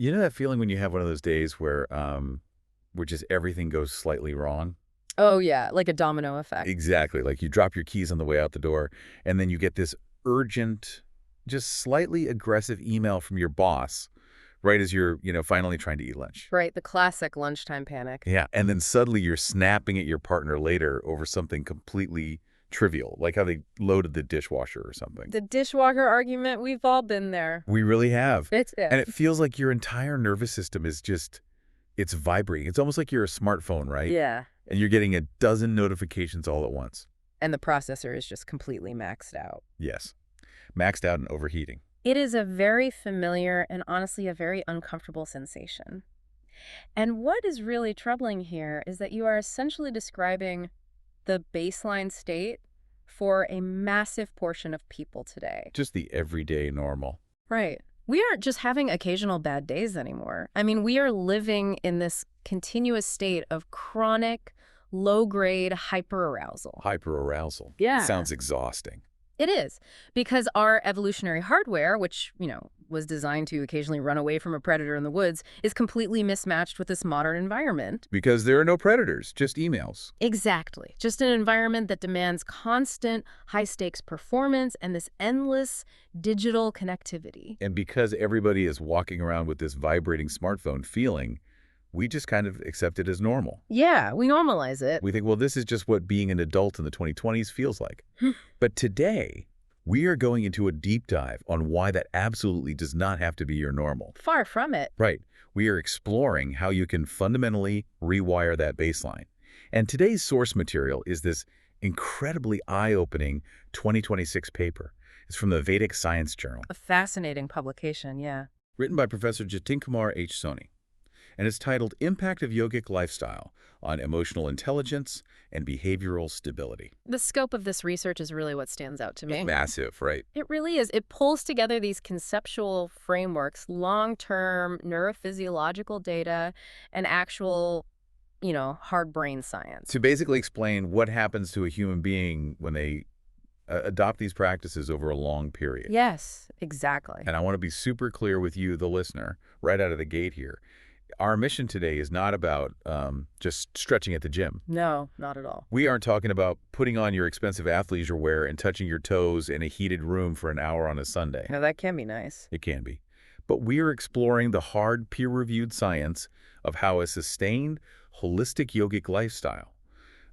You know that feeling when you have one of those days where just everything goes slightly wrong? Oh, yeah, like a domino effect. Exactly. Like you drop your keys on the way out the door, and then you get this urgent, just slightly aggressive email from your boss right as you're, finally trying to eat lunch. Right, the classic lunchtime panic. Yeah. And then suddenly you're snapping at your partner later over something completely trivial, like how they loaded the dishwasher or something. The dishwasher argument, we've all been there. We really have. It's it. And it feels like your entire nervous system is it's vibrating. It's almost like you're a smartphone, right? Yeah. And you're getting a dozen notifications all at once. And the processor is just completely maxed out. Yes. Maxed out and overheating. It is a very familiar and honestly a very uncomfortable sensation. And what is really troubling here is that you are essentially describing the baseline state for a massive portion of people today. Just the everyday normal. Right. We aren't just having occasional bad days anymore. I mean, we are living in this continuous state of chronic, low-grade hyperarousal. Hyperarousal. Yeah. Sounds exhausting. It is, because our evolutionary hardware, which, was designed to occasionally run away from a predator in the woods, is completely mismatched with this modern environment. Because there are no predators, just emails. Exactly. Just an environment that demands constant, high-stakes performance and this endless digital connectivity. And because everybody is walking around with this vibrating smartphone feeling, we just kind of accept it as normal. Yeah, we normalize it. We think, well, this is just what being an adult in the 2020s feels like. But today, we are going into a deep dive on why that absolutely does not have to be your normal. Far from it. Right. We are exploring how you can fundamentally rewire that baseline. And today's source material is this incredibly eye-opening 2026 paper. It's from the Vedic Science Journal. A fascinating publication, yeah. Written by Professor Jatinkumar H. Soni. And it's titled Impact of Yogic Lifestyle on Emotional Intelligence and Behavioral Stability. The scope of this research is really what stands out to me. Massive, right? It really is. It pulls together these conceptual frameworks, long-term neurophysiological data, and actual, hard brain science. To basically explain what happens to a human being when they adopt these practices over a long period. Yes, exactly. And I want to be super clear with you, the listener, right out of the gate here. Our mission today is not about just stretching at the gym. No, not at all. We aren't talking about putting on your expensive athleisure wear and touching your toes in a heated room for an hour on a Sunday. Now, that can be nice. It can be. But we are exploring the hard, peer-reviewed science of how a sustained, holistic yogic lifestyle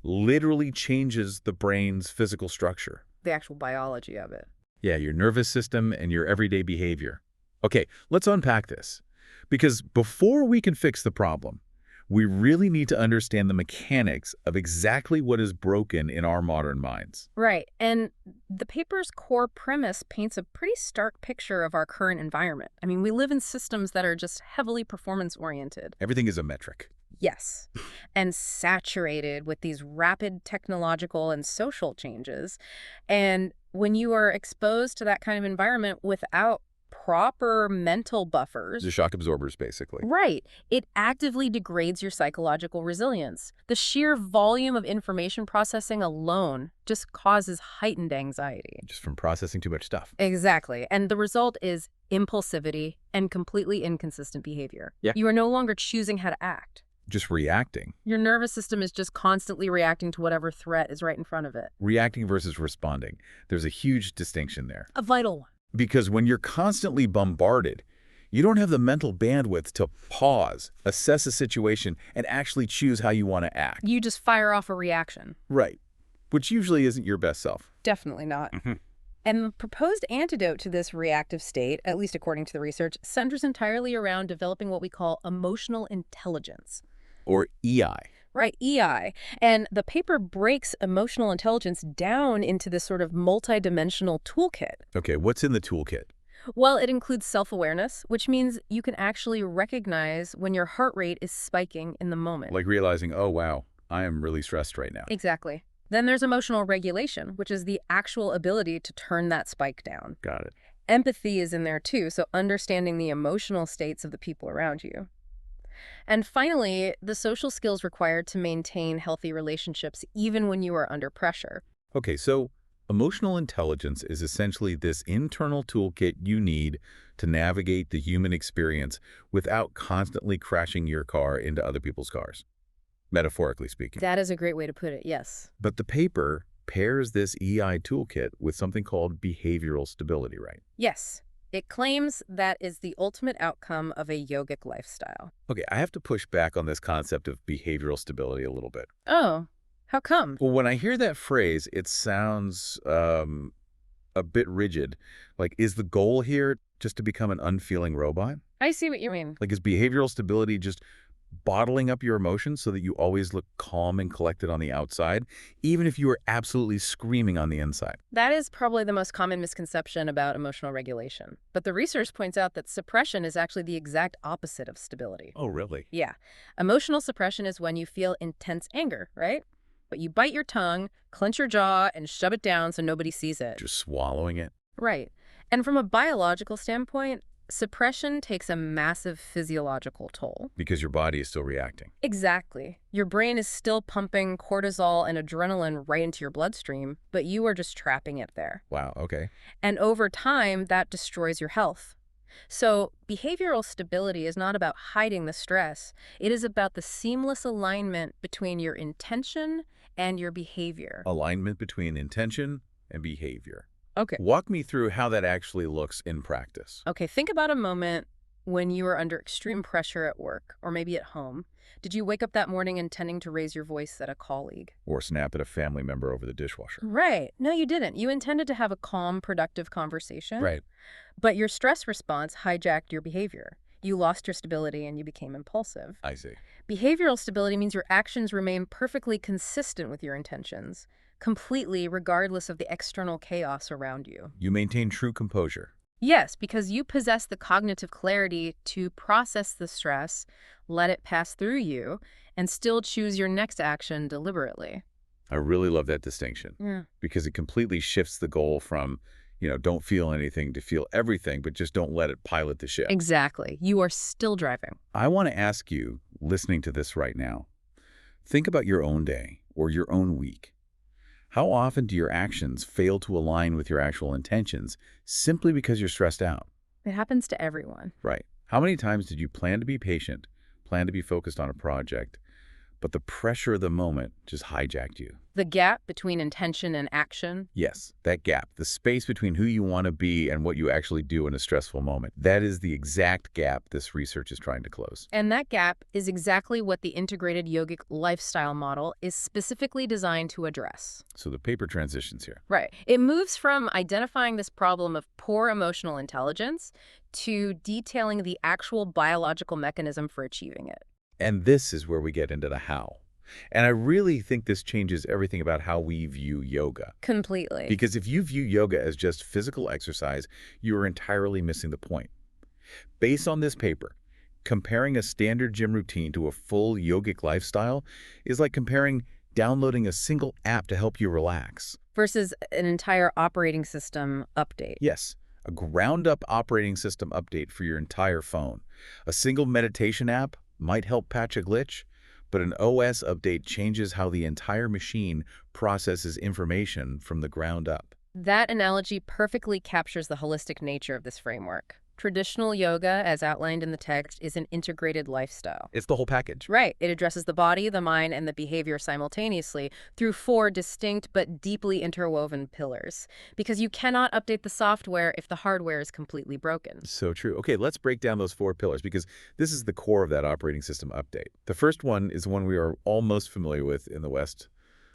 literally changes the brain's physical structure. The actual biology of it. Yeah, your nervous system and your everyday behavior. Okay, let's unpack this. Because before we can fix the problem, we really need to understand the mechanics of exactly what is broken in our modern minds. Right. And the paper's core premise paints a pretty stark picture of our current environment. I mean, we live in systems that are just heavily performance-oriented. Everything is a metric. Yes. And saturated with these rapid technological and social changes. And when you are exposed to that kind of environment without proper mental buffers. The shock absorbers, basically. Right. It actively degrades your psychological resilience. The sheer volume of information processing alone just causes heightened anxiety. Just from processing too much stuff. Exactly. And the result is impulsivity and completely inconsistent behavior. Yeah. You are no longer choosing how to act. Just reacting. Your nervous system is just constantly reacting to whatever threat is right in front of it. Reacting versus responding. There's a huge distinction there. A vital one. Because when you're constantly bombarded, you don't have the mental bandwidth to pause, assess a situation, and actually choose how you want to act. You just fire off a reaction. Right. Which usually isn't your best self. Definitely not. And the proposed antidote to this reactive state, at least according to the research, centers entirely around developing what we call emotional intelligence. Or EI. Right, EI. And the paper breaks emotional intelligence down into this sort of multidimensional toolkit. Okay, what's in the toolkit? Well, it includes self-awareness, which means you can actually recognize when your heart rate is spiking in the moment. Like realizing, oh, wow, I am really stressed right now. Exactly. Then there's emotional regulation, which is the actual ability to turn that spike down. Got it. Empathy is in there too, so understanding the emotional states of the people around you. And finally, the social skills required to maintain healthy relationships even when you are under pressure. Okay, so Emotional intelligence is essentially this internal toolkit you need to navigate the human experience without constantly crashing your car into other people's cars, metaphorically speaking. That is a great way to put it, yes. But the paper pairs this EI toolkit with something called behavioral stability, right? Yes. It claims that is the ultimate outcome of a yogic lifestyle. Okay, I have to push back on this concept of behavioral stability a little bit. Oh, how come? Well, when I hear that phrase, it sounds a bit rigid. Like, is the goal here just to become an unfeeling robot? I see what you mean. Like, is behavioral stability just bottling up your emotions so that you always look calm and collected on the outside, even if you are absolutely screaming on the inside? That is probably the most common misconception about emotional regulation. But the research points out that suppression is actually the exact opposite of stability. Oh, really? Yeah. Emotional suppression is when you feel intense anger, right? But you bite your tongue, clench your jaw, and shove it down so nobody sees it. Just swallowing it? Right. And from a biological standpoint, suppression takes a massive physiological toll. Because your body is still reacting. Exactly. Your brain is still pumping cortisol and adrenaline right into your bloodstream, but you are just trapping it there. Wow, okay. And over time, that destroys your health. So behavioral stability is not about hiding the stress. It is about the seamless alignment between your intention and your behavior. Alignment between intention and behavior. Okay. Walk me through how that actually looks in practice. Okay, think about a moment when you were under extreme pressure at work or maybe at home. Did you wake up that morning intending to raise your voice at a colleague? Or snap at a family member over the dishwasher. Right. No, you didn't. You intended to have a calm, productive conversation. Right. But your stress response hijacked your behavior. You lost your stability and you became impulsive. I see. Behavioral stability means your actions remain perfectly consistent with your intentions, completely regardless of the external chaos around you. You maintain true composure. Yes, because you possess the cognitive clarity to process the stress, let it pass through you, and still choose your next action deliberately. I really love that distinction. Yeah. Because it completely shifts the goal from, don't feel anything to feel everything, but just don't let it pilot the ship. Exactly. You are still driving. I want to ask you, listening to this right now, think about your own day or your own week. How often do your actions fail to align with your actual intentions simply because you're stressed out? It happens to everyone. Right. How many times did you plan to be patient, plan to be focused on a project, but the pressure of the moment just hijacked you? The gap between intention and action. Yes, that gap, the space between who you want to be and what you actually do in a stressful moment. That is the exact gap this research is trying to close. And that gap is exactly what the integrated yogic lifestyle model is specifically designed to address. So the paper transitions here. Right. It moves from identifying this problem of poor emotional intelligence to detailing the actual biological mechanism for achieving it. And this is where we get into the how. And I really think this changes everything about how we view yoga. Completely. Because if you view yoga as just physical exercise, you are entirely missing the point. Based on this paper, comparing a standard gym routine to a full yogic lifestyle is like comparing downloading a single app to help you relax. Versus an entire operating system update. Yes, a ground-up operating system update for your entire phone. A single meditation app might help patch a glitch, but an OS update changes how the entire machine processes information from the ground up. That analogy perfectly captures the holistic nature of this framework. Traditional yoga, as outlined in the text, is an integrated lifestyle. It's the whole package. Right. It addresses the body, the mind, and the behavior simultaneously through 4 distinct but deeply interwoven pillars. Because you cannot update the software if the hardware is completely broken. So true. Okay, let's break down those 4 pillars because this is the core of that operating system update. The first one is one we are all most familiar with in the West,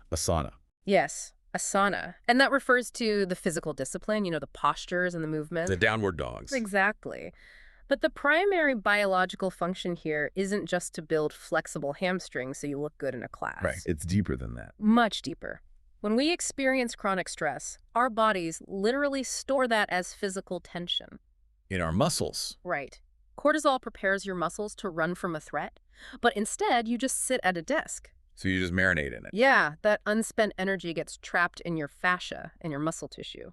asana. Yes. Asana. And that refers to the physical discipline, the postures and the movements. The downward dogs. Exactly. But the primary biological function here isn't just to build flexible hamstrings so you look good in a class. Right. It's deeper than that. Much deeper. When we experience chronic stress, our bodies literally store that as physical tension. In our muscles. Right. Cortisol prepares your muscles to run from a threat, but instead you just sit at a desk. So you just marinate in it. Yeah, that unspent energy gets trapped in your fascia and your muscle tissue.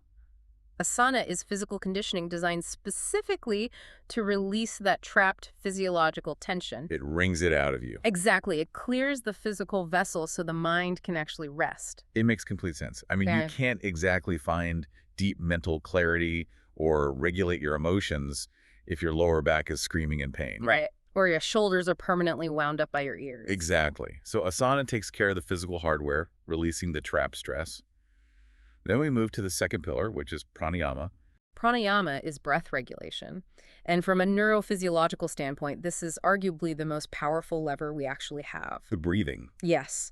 Asana is physical conditioning designed specifically to release that trapped physiological tension. It wrings it out of you. Exactly. It clears the physical vessel so the mind can actually rest. It makes complete sense. I mean, you Okay. can't exactly find deep mental clarity or regulate your emotions if your lower back is screaming in pain. Right. Or your shoulders are permanently wound up by your ears. Exactly. So Asana takes care of the physical hardware, releasing the trapped stress. Then we move to the second pillar, which is pranayama. Pranayama is breath regulation. And from a neurophysiological standpoint, this is arguably the most powerful lever we actually have. The breathing. Yes.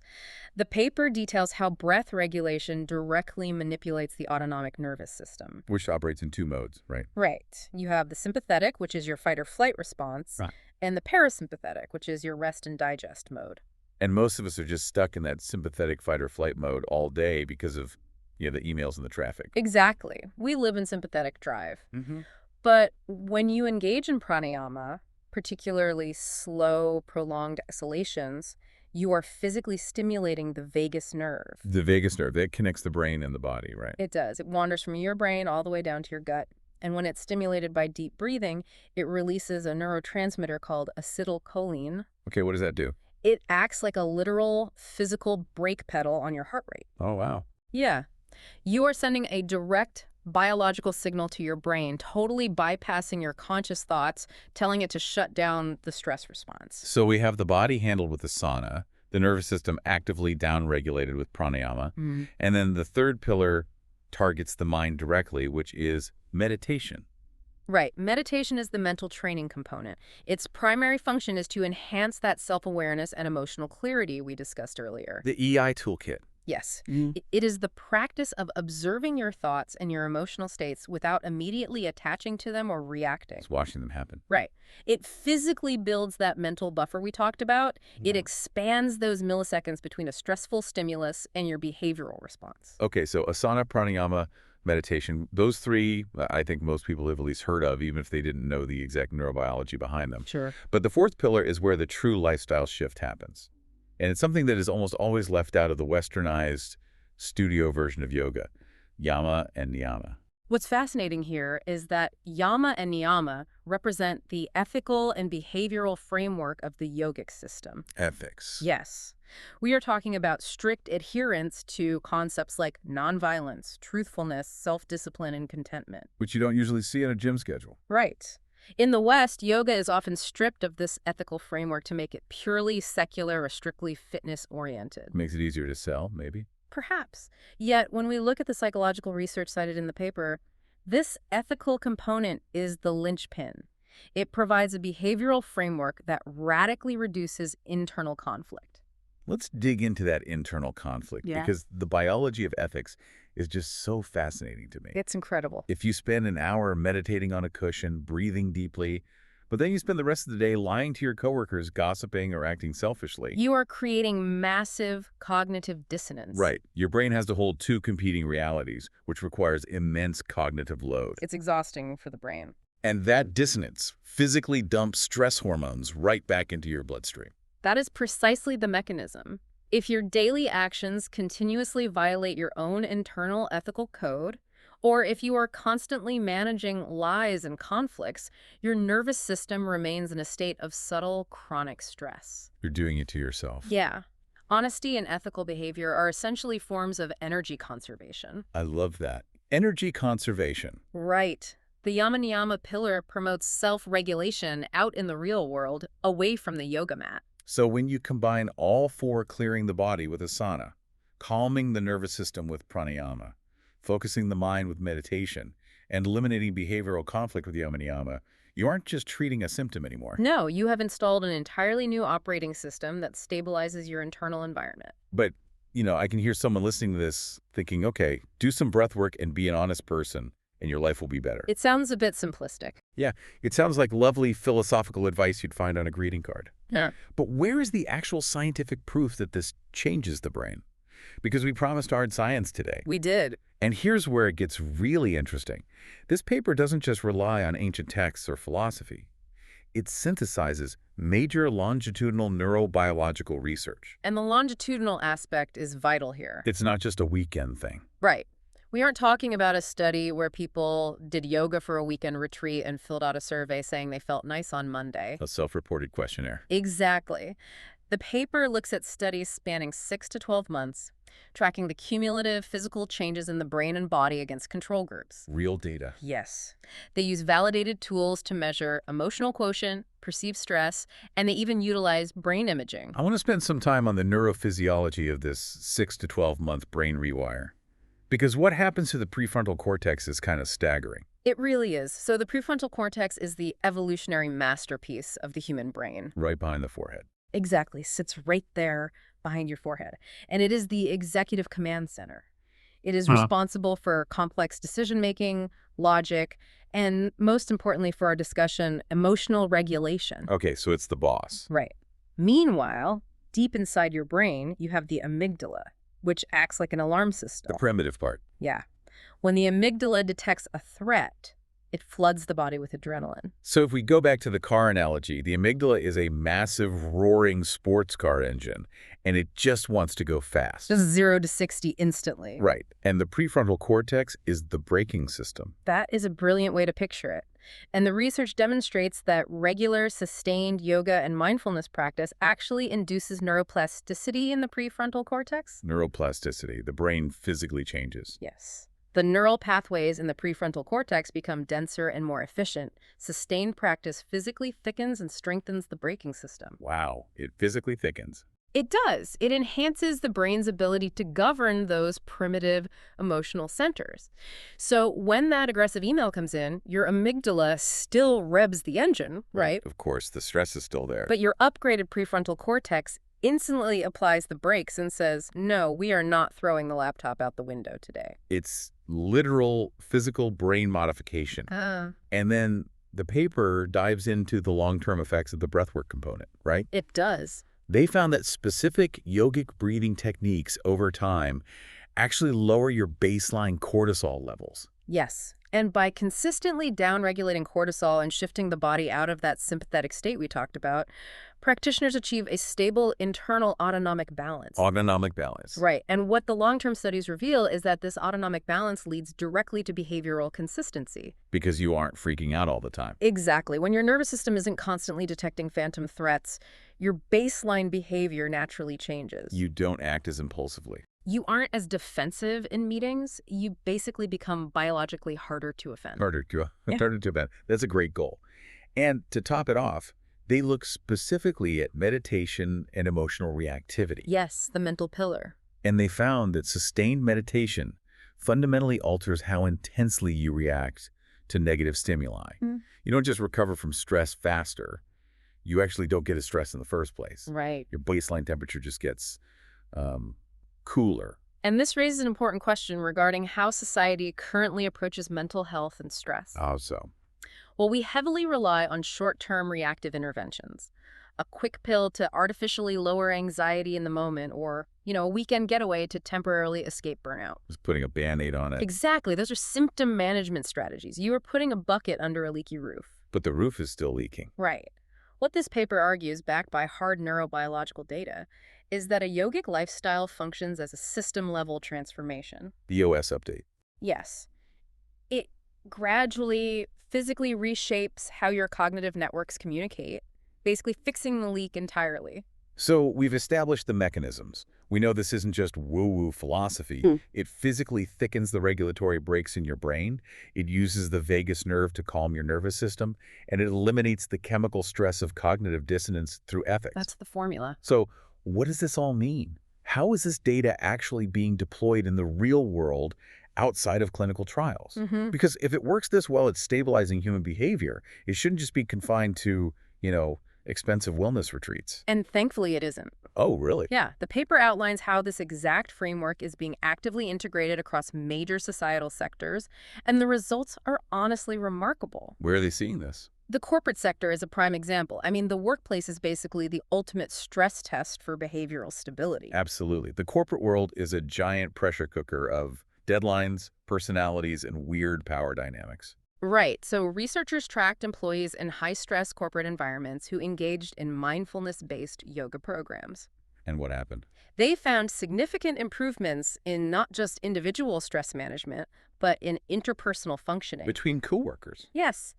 The paper details how breath regulation directly manipulates the autonomic nervous system. Which operates in two modes, right? Right. You have the sympathetic, which is your fight or flight response, Right. and the parasympathetic, which is your rest and digest mode. And most of us are just stuck in that sympathetic fight or flight mode all day because of the emails and the traffic. Exactly. We live in sympathetic drive. Mm-hmm. But when you engage in pranayama, particularly slow, prolonged exhalations, you are physically stimulating the vagus nerve. The vagus nerve, that connects the brain and the body, right? It does. It wanders from your brain all the way down to your gut. And when it's stimulated by deep breathing, it releases a neurotransmitter called acetylcholine. Okay, what does that do? It acts like a literal physical brake pedal on your heart rate. Oh, wow. Yeah. You are sending a direct biological signal to your brain, totally bypassing your conscious thoughts, telling it to shut down the stress response. So we have the body handled with asana, the nervous system actively downregulated with pranayama, and then the third pillar targets the mind directly, which is meditation. Right. Meditation is the mental training component. Its primary function is to enhance that self-awareness and emotional clarity we discussed earlier. The EI toolkit. Yes. It is the practice of observing your thoughts and your emotional states without immediately attaching to them or reacting. It's watching them happen. Right. It physically builds that mental buffer we talked about. It expands those milliseconds between a stressful stimulus and your behavioral response. Okay, so asana, pranayama, meditation, those three I think most people have at least heard of, even if they didn't know the exact neurobiology behind them. Sure. But the fourth pillar is where the true lifestyle shift happens. And it's something that is almost always left out of the westernized studio version of yoga, yama and niyama. What's fascinating here is that yama and niyama represent the ethical and behavioral framework of the yogic system. Ethics. Yes. We are talking about strict adherence to concepts like nonviolence, truthfulness, self-discipline, and contentment. Which you don't usually see in a gym schedule. Right. In the West, yoga is often stripped of this ethical framework to make it purely secular or strictly fitness-oriented. Makes it easier to sell, maybe. Perhaps. Yet, when we look at the psychological research cited in the paper, this ethical component is the linchpin. It provides a behavioral framework that radically reduces internal conflict. Let's dig into that internal conflict because the biology of ethics is just so fascinating to me. It's incredible. If you spend an hour meditating on a cushion, breathing deeply, but then you spend the rest of the day lying to your coworkers, gossiping, or acting selfishly. You are creating massive cognitive dissonance. Right. Your brain has to hold two competing realities, which requires immense cognitive load. It's exhausting for the brain. And that dissonance physically dumps stress hormones right back into your bloodstream. That is precisely the mechanism. If your daily actions continuously violate your own internal ethical code, or if you are constantly managing lies and conflicts, your nervous system remains in a state of subtle chronic stress. You're doing it to yourself. Yeah. Honesty and ethical behavior are essentially forms of energy conservation. I love that. Energy conservation. Right. The yama-niyama pillar promotes self-regulation out in the real world, away from the yoga mat. So when you combine all four clearing the body with asana, calming the nervous system with pranayama, focusing the mind with meditation, and eliminating behavioral conflict with yama-niyama, you aren't just treating a symptom anymore. No, you have installed an entirely new operating system that stabilizes your internal environment. But, I can hear someone listening to this thinking, okay, do some breath work and be an honest person, and your life will be better. It sounds a bit simplistic. Yeah, it sounds like lovely philosophical advice you'd find on a greeting card. Yeah. But where is the actual scientific proof that this changes the brain? Because we promised hard science today. We did. And here's where it gets really interesting. This paper doesn't just rely on ancient texts or philosophy. It synthesizes major longitudinal neurobiological research. And the longitudinal aspect is vital here. It's not just a weekend thing. Right. We aren't talking about a study where people did yoga for a weekend retreat and filled out a survey saying they felt nice on Monday. A self-reported questionnaire. Exactly. The paper looks at studies spanning 6 to 12 months, tracking the cumulative physical changes in the brain and body against control groups. Real data. Yes. They use validated tools to measure emotional quotient, perceived stress, and they even utilize brain imaging. I want to spend some time on the neurophysiology of this 6 to 12-month brain rewire. Because what happens to the prefrontal cortex is kind of staggering. It really is. So the prefrontal cortex is the evolutionary masterpiece of the human brain. Right behind the forehead. Exactly. Sits right there behind your forehead. And it is the executive command center. It is responsible for complex decision-making, logic, and most importantly for our discussion, emotional regulation. Okay, so it's the boss. Right. Meanwhile, deep inside your brain, you have the amygdala, which acts like an alarm system. The primitive part. Yeah. When the amygdala detects a threat, it floods the body with adrenaline. So if we go back to the car analogy, the amygdala is a massive, roaring sports car engine, and it just wants to go fast. Just 0 to 60 instantly. Right. And the prefrontal cortex is the braking system. That is a brilliant way to picture it. And the research demonstrates that regular, sustained yoga and mindfulness practice actually induces neuroplasticity in the prefrontal cortex. Neuroplasticity. The brain physically changes. Yes. The neural pathways in the prefrontal cortex become denser and more efficient. Sustained practice physically thickens and strengthens the braking system. Wow. It physically thickens. It does. It enhances the brain's ability to govern those primitive emotional centers. So when that aggressive email comes in, your amygdala still revs the engine, right? Of course, the stress is still there. But your upgraded prefrontal cortex instantly applies the brakes and says, no, we are not throwing the laptop out the window today. It's literal physical brain modification. And then the paper dives into the long-term effects of the breathwork component, right? It does. They found that specific yogic breathing techniques over time actually lower your baseline cortisol levels. Yes. And by consistently downregulating cortisol and shifting the body out of that sympathetic state we talked about, practitioners achieve a stable internal autonomic balance. Autonomic balance. Right. And what the long-term studies reveal is that this autonomic balance leads directly to behavioral consistency. Because you aren't freaking out all the time. Exactly. When your nervous system isn't constantly detecting phantom threats, your baseline behavior naturally changes. You don't act as impulsively. You aren't as defensive in meetings. You basically become biologically harder to offend. Harder to offend. That's a great goal. And to top it off, they look specifically at meditation and emotional reactivity. Yes, the mental pillar. And they found that sustained meditation fundamentally alters how intensely you react to negative stimuli. You don't just recover from stress faster. You actually don't get as stressed in the first place. Right. Your baseline temperature just gets cooler. And this raises an important question regarding how society currently approaches mental health and stress. How so? Well, we heavily rely on short-term reactive interventions. A quick pill to artificially lower anxiety in the moment, or, a weekend getaway to temporarily escape burnout. Just putting a Band-Aid on it. Exactly. Those are symptom management strategies. You are putting a bucket under a leaky roof. But the roof is still leaking. Right. What this paper argues, backed by hard neurobiological data, is that a yogic lifestyle functions as a system-level transformation. The OS update. Yes. It gradually, physically reshapes how your cognitive networks communicate, basically fixing the leak entirely. So we've established the mechanisms. We know this isn't just woo-woo philosophy. It physically thickens the regulatory brakes in your brain. It uses the vagus nerve to calm your nervous system, and it eliminates the chemical stress of cognitive dissonance through ethics. That's the formula. So what does this all mean? How is this data actually being deployed in the real world outside of clinical trials? Because if it works this well at stabilizing human behavior, it shouldn't just be confined to, expensive wellness retreats. And thankfully it isn't. Oh, really? Yeah, the paper outlines how this exact framework is being actively integrated across major societal sectors, and the results are honestly remarkable. Where are they seeing this? The corporate sector is a prime example. I mean, the workplace is basically the ultimate stress test for behavioral stability. Absolutely. The corporate world is a giant pressure cooker of deadlines, personalities, and weird power dynamics. Right. So researchers tracked employees in high-stress corporate environments who engaged in mindfulness-based yoga programs. And what happened? They found significant improvements in not just individual stress management, but in interpersonal functioning. Between coworkers. Yes.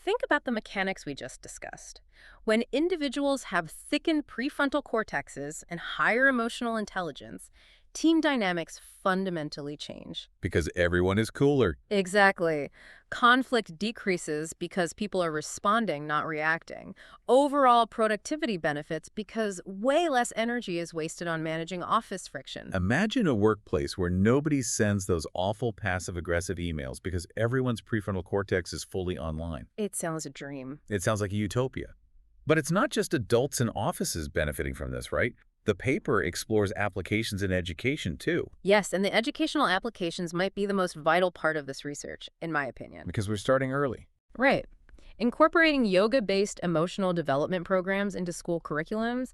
Think about the mechanics we just discussed. When individuals have thickened prefrontal cortexes and higher emotional intelligence, team dynamics fundamentally change. Because everyone is cooler. Exactly. Conflict decreases because people are responding, not reacting. Overall productivity benefits because way less energy is wasted on managing office friction. Imagine a workplace where nobody sends those awful passive-aggressive emails because everyone's prefrontal cortex is fully online. It sounds a dream. It sounds like a utopia. But it's not just adults in offices benefiting from this, right? The paper explores applications in education, too. Yes, and the educational applications might be the most vital part of this research, in my opinion. Because we're starting early. Right. Incorporating yoga-based emotional development programs into school curriculums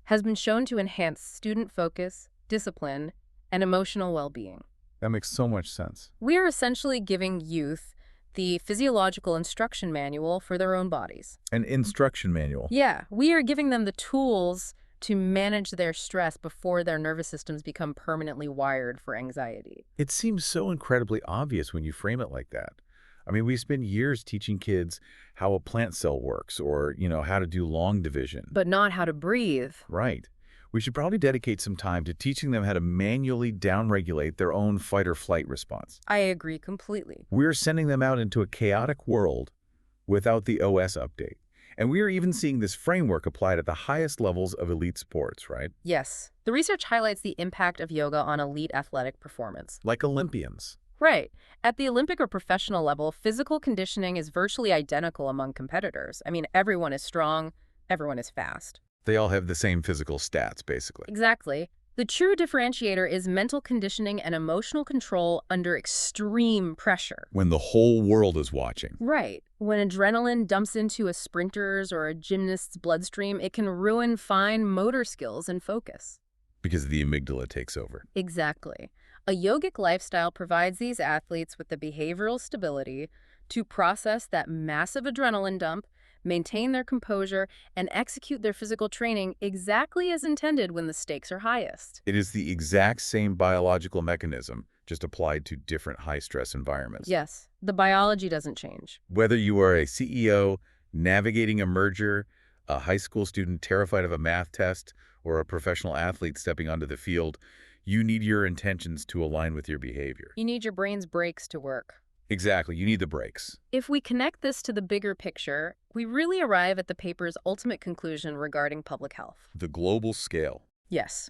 has been shown to enhance student focus, discipline, and emotional well-being. That makes so much sense. We are essentially giving youth the physiological instruction manual for their own bodies. An instruction manual. Yeah, we are giving them the tools to manage their stress before their nervous systems become permanently wired for anxiety. It seems so incredibly obvious when you frame it like that. I mean, we spend years teaching kids how a plant cell works or, how to do long division. But not how to breathe. Right. We should probably dedicate some time to teaching them how to manually downregulate their own fight or flight response. I agree completely. We're sending them out into a chaotic world without the OS update. And we are even seeing this framework applied at the highest levels of elite sports, right? Yes. The research highlights the impact of yoga on elite athletic performance. Like Olympians. Right. At the Olympic or professional level, physical conditioning is virtually identical among competitors. I mean, everyone is strong, everyone is fast. They all have the same physical stats, basically. Exactly. The true differentiator is mental conditioning and emotional control under extreme pressure. When the whole world is watching. Right. When adrenaline dumps into a sprinter's or a gymnast's bloodstream, it can ruin fine motor skills and focus. Because the amygdala takes over. Exactly. A yogic lifestyle provides these athletes with the behavioral stability to process that massive adrenaline dump, maintain their composure, and execute their physical training exactly as intended when the stakes are highest. It is the exact same biological mechanism, just applied to different high-stress environments. Yes, the biology doesn't change. Whether you are a CEO navigating a merger, a high school student terrified of a math test, or a professional athlete stepping onto the field, you need your intentions to align with your behavior. You need your brain's brakes to work. Exactly. You need the brakes. If we connect this to the bigger picture, we really arrive at the paper's ultimate conclusion regarding public health. The global scale. Yes.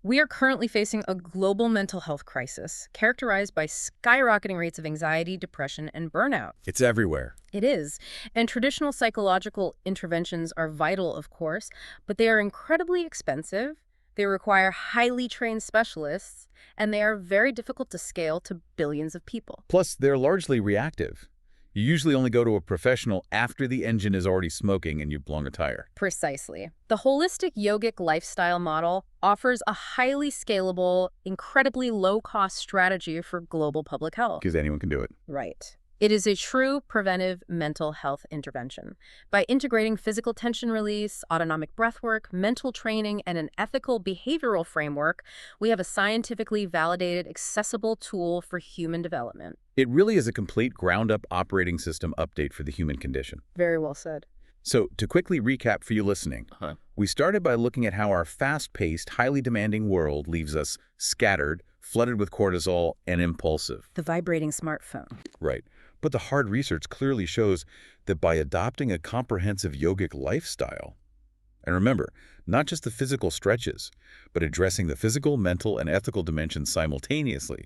We are currently facing a global mental health crisis characterized by skyrocketing rates of anxiety, depression, and burnout. It's everywhere. It is. And traditional psychological interventions are vital, of course, but they are incredibly expensive. They require highly trained specialists, and they are very difficult to scale to billions of people. Plus, they're largely reactive. You usually only go to a professional after the engine is already smoking and you've blown a tire. Precisely. The holistic yogic lifestyle model offers a highly scalable, incredibly low-cost strategy for global public health. Because anyone can do it. Right. It is a true preventive mental health intervention. By integrating physical tension release, autonomic breathwork, mental training, and an ethical behavioral framework, we have a scientifically validated, accessible tool for human development. It really is a complete ground-up operating system update for the human condition. Very well said. So, to quickly recap for you listening, we started by looking at how our fast-paced, highly demanding world leaves us scattered, flooded with cortisol, and impulsive. The vibrating smartphone. Right. But the hard research clearly shows that by adopting a comprehensive yogic lifestyle, and remember, not just the physical stretches, but addressing the physical, mental, and ethical dimensions simultaneously,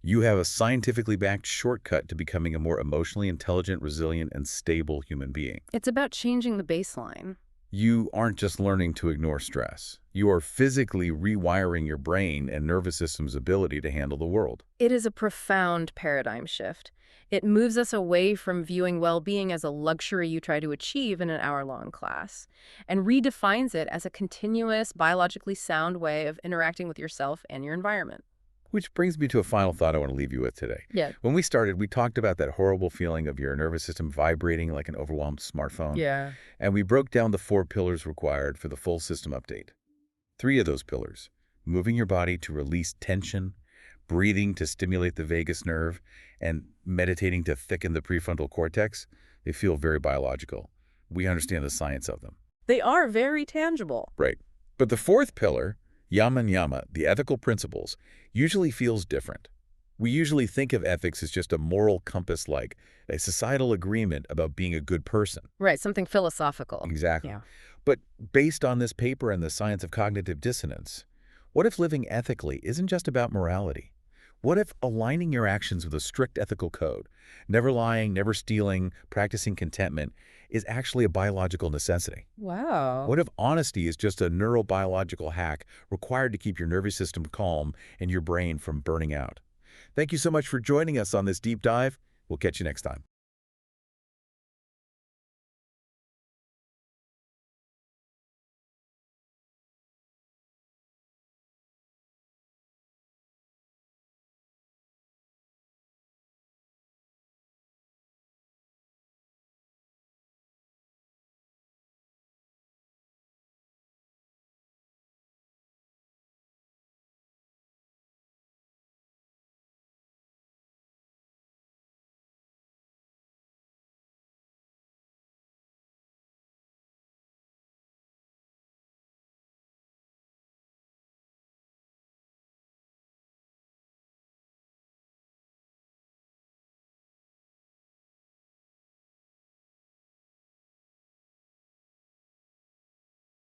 you have a scientifically backed shortcut to becoming a more emotionally intelligent, resilient, and stable human being. It's about changing the baseline. You aren't just learning to ignore stress. You are physically rewiring your brain and nervous system's ability to handle the world. It is a profound paradigm shift. It moves us away from viewing well-being as a luxury you try to achieve in an hour-long class, and redefines it as a continuous, biologically sound way of interacting with yourself and your environment. Which brings me to a final thought I want to leave you with today. Yeah. When we started, we talked about that horrible feeling of your nervous system vibrating like an overwhelmed smartphone. Yeah. And we broke down the 4 pillars required for the full system update. Three of those pillars: moving your body to release tension, breathing to stimulate the vagus nerve, and meditating to thicken the prefrontal cortex. They feel very biological. We understand the science of them. They are very tangible. Right. But the fourth pillar, yama and yama, the ethical principles, usually feels different. We usually think of ethics as just a moral compass, like a societal agreement about being a good person. Right, something philosophical. Exactly. Yeah. But based on this paper and the science of cognitive dissonance, what if living ethically isn't just about morality? What if aligning your actions with a strict ethical code, never lying, never stealing, practicing contentment, is actually a biological necessity? Wow. What if honesty is just a neurobiological hack required to keep your nervous system calm and your brain from burning out? Thank you so much for joining us on this deep dive. We'll catch you next time.